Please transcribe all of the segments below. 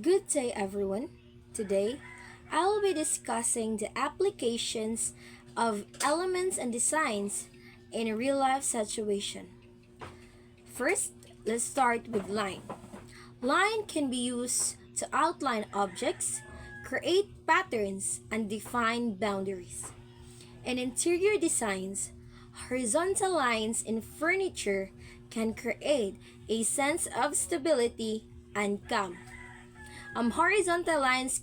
Good day, everyone. Today, I will be discussing the applications of elements and designs in a real life situation. First, let's start with line. Line can be used to outline objects, create patterns, and define boundaries. In interior designs, horizontal lines in furniture can create a sense of stability and calm. Horizontal lines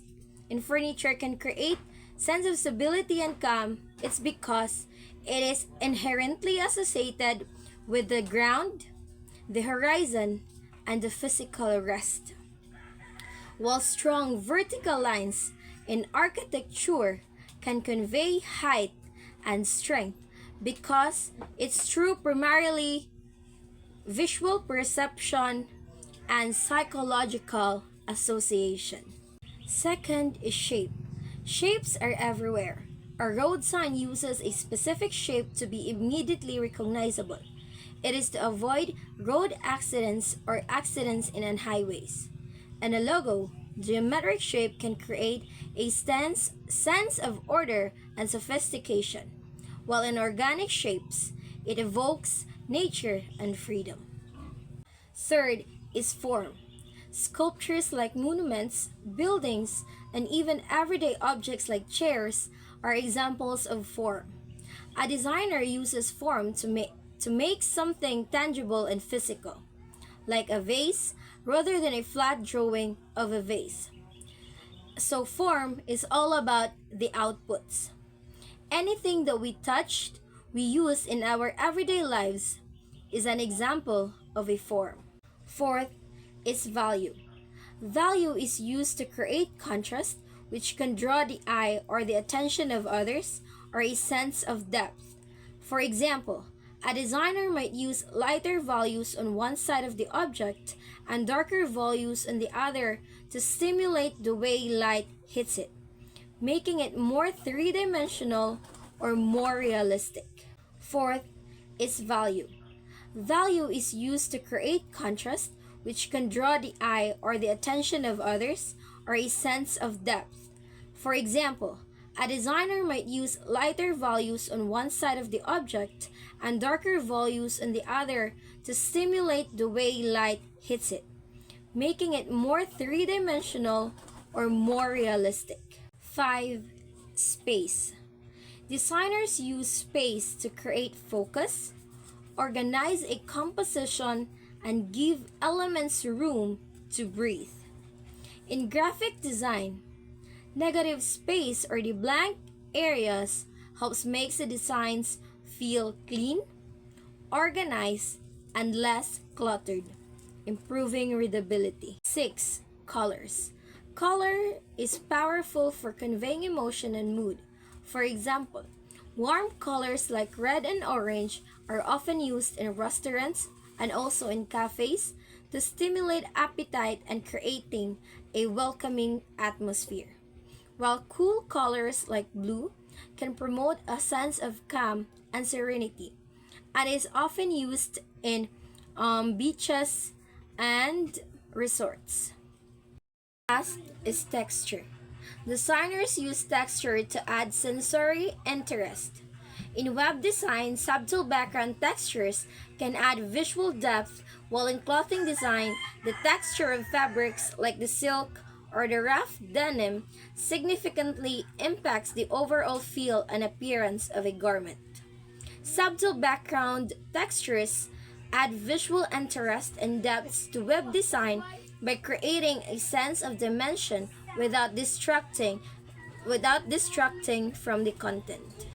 in furniture can create sense of stability and calm. It's because it is inherently associated with the ground, the horizon, and the physical rest. While strong vertical lines in architecture can convey height and strength because it's through primarily visual perception and psychological association. Second is shape. Shapes are everywhere. A road sign uses a specific shape to be immediately recognizable. It is to avoid road accidents or accidents in highways. And a logo, geometric shape can create a sense of order and sophistication, while in organic shapes, it evokes nature and freedom. Third is form. Sculptures like monuments, buildings, and even everyday objects like chairs are examples of form. A designer uses form to make something tangible and physical, like a vase, rather than a flat drawing of a vase. So form is all about the outputs. Anything that we touched, we use in our everyday lives is an example of a form. Fourth is value. Value is used to create contrast, which can draw the eye or the attention of others, or a sense of depth. For example, a designer might use lighter values on one side of the object and darker values on the other to stimulate the way light hits it, making it more three-dimensional or more realistic. Fourth is value. Value is used to create contrast, which can draw the eye or the attention of others, or a sense of depth. For example, a designer might use lighter values on one side of the object and darker values on the other to stimulate the way light hits it, making it more three-dimensional or more realistic. 5. Space. Designers use space to create focus, organize a composition, and give elements room to breathe. In graphic design, negative space or the blank areas helps makes the designs feel clean, organized, and less cluttered, improving readability. 6. Colors. Color is powerful for conveying emotion and mood. For example, warm colors like red and orange are often used in restaurants and also in cafes to stimulate appetite and creating a welcoming atmosphere. While cool colors like blue can promote a sense of calm and serenity, and is often used in beaches and resorts. Last is texture. Designers use texture to add sensory interest. In web design, subtle background textures can add visual depth, while in clothing design, the texture of fabrics like the silk or the rough denim significantly impacts the overall feel and appearance of a garment. Subtle background textures add visual interest and depth to web design by creating a sense of dimension without distracting from the content.